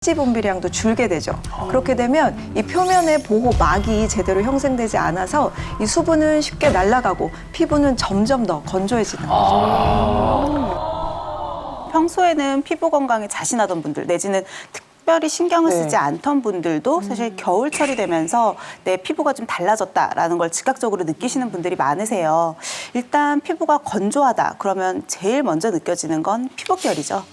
지 분비량도 줄게 되죠. 그렇게 되면 이 표면의 보호막이 제대로 형성되지 않아서 이 수분은 쉽게 날아가고 피부는 점점 더 건조해지는 거죠. 평소에는 피부 건강에 자신하던 분들 내지는 특별히 신경을 쓰지 않던 분들도 사실 겨울철이 되면서 내 피부가 좀 달라졌다라는 걸 즉각적으로 느끼시는 분들이 많으세요. 일단 피부가 건조하다 그러면 제일 먼저 느껴지는 건 피부결이죠.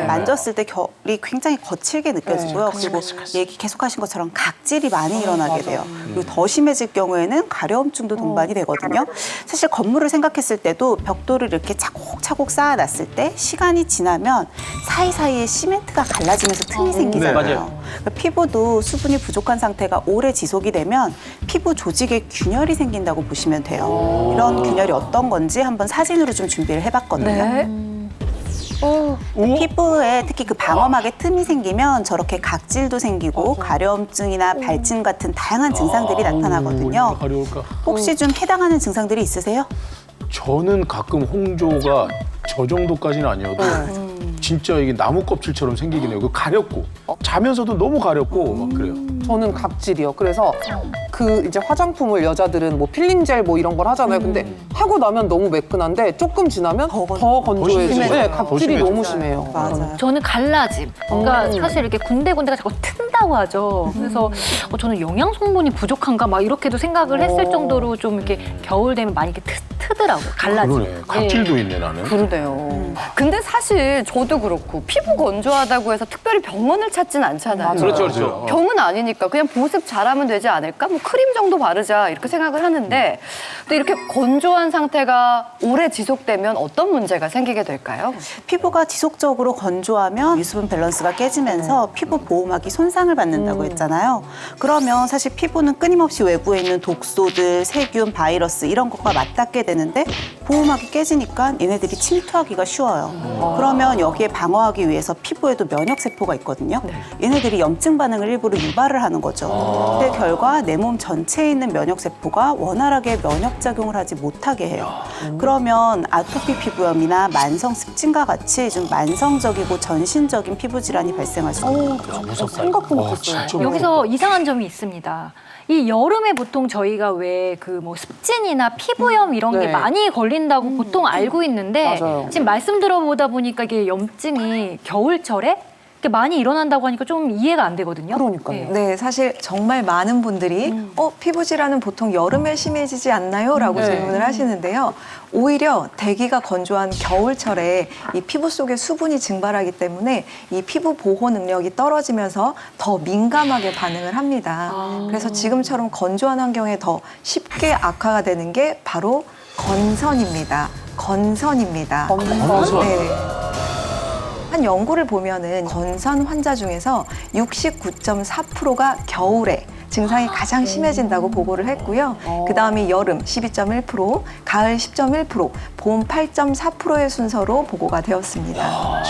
만졌을 때 결이 굉장히 거칠게 느껴지고요. 그리고 얘기 계속하신 것처럼 각질이 많이 일어나게 돼요. 그리고 더 심해질 경우에는 가려움증도 동반이 되거든요. 사실 건물을 생각했을 때도 벽돌을 이렇게 차곡차곡 쌓아놨을 때 시간이 지나면 사이사이에 시멘트가 갈라지면서 틈이 생기잖아요. 맞아요. 그러니까 피부도 수분이 부족한 상태가 오래 지속이 되면 피부 조직에 균열이 생긴다고 보시면 돼요. 이런 균열이 어떤 건지 한번 사진으로 좀 준비를 해봤거든요. 피부에 특히 그 방어막에 틈이 생기면 저렇게 각질도 생기고 가려움증이나 발진 같은 다양한 증상들이 나타나거든요. 가려울까? 혹시 좀 해당하는 증상들이 있으세요? 저는 가끔 홍조가 저 정도까지는 아니어도 진짜 이게 나무 껍질처럼 생기긴 해요. 그 가렵고 자면서도 너무 가렵고 막 그래요. 저는 각질이요. 그래서 그 이제 화장품을 여자들은 뭐 필링 젤 뭐 이런 걸 하잖아요. 근데 하고 나면 너무 매끈한데 조금 지나면 더 건조해지고 심해져요. 각질이 더 심해져요. 너무 심해요. 맞아요. 저는 갈라짐. 그러니까 사실 이렇게 군데군데가 자꾸 튼다고 하죠. 그래서 저는 영양 성분이 부족한가 막 이렇게도 생각을 했을 정도로 좀 이렇게 겨울 되면 많이 이렇게 트더라고요. 갈라짐. 그러네. 각질도 있네 나는. 그러네요. 근데 사실 저도 그렇고 피부 건조하다고 해서 특별히 병원을 찾진 않잖아요. 그렇죠, 그렇죠. 병은 아니니까 그냥 보습 잘하면 되지 않을까? 뭐 크림 정도 바르자 이렇게 생각을 하는데 또 이렇게 건조한 상태가 오래 지속되면 어떤 문제가 생기게 될까요? 피부가 지속적으로 건조하면 유수분 밸런스가 깨지면서 피부 보호막이 손상을 받는다고 했잖아요. 그러면 사실 피부는 끊임없이 외부에 있는 독소들, 세균, 바이러스 이런 것과 맞닿게 되는데 보호막이 깨지니까 얘네들이 침투하기가 쉬워요. 그러면 여기에 방어하기 위해서 피부에도 면역세포가 있거든요. 얘네들이 염증 반응을 일부러 유발을 하는 거죠. 그 결과 내 몸 전체에 있는 면역세포가 원활하게 면역작용을 하지 못하게 해요. 그러면 아토피 피부염이나 만성 습진과 같이 좀 만성적이고 전신적인 피부 질환이 발생할 수 있는 거죠. 생각도 못했어요. 진짜 여기서 이상한 점이 있습니다. 이 여름에 보통 저희가 왜 그 뭐 습진이나 피부염 이런 게 네. 많이 걸린다고 보통 알고 있는데 맞아요. 지금 말씀 들어보다 보니까 이게 염증이 겨울철에 이렇게 많이 일어난다고 하니까 좀 이해가 안 되거든요. 그러니까요. 네, 사실 정말 많은 분들이 피부 질환은 보통 여름에 심해지지 않나요? 라고 질문을 하시는데요. 오히려 대기가 건조한 겨울철에 이 피부 속에 수분이 증발하기 때문에 이 피부 보호 능력이 떨어지면서 더 민감하게 반응을 합니다. 그래서 지금처럼 건조한 환경에 더 쉽게 악화가 되는 게 바로 건선입니다. 건선입니다. 건선. 네. 한 연구를 보면은 건선 환자 중에서 69.4%가 겨울에 증상이 가장 심해진다고 보고를 했고요. 그 다음이 여름 12.1%, 가을 10.1%, 봄 8.4%의 순서로 보고가 되었습니다.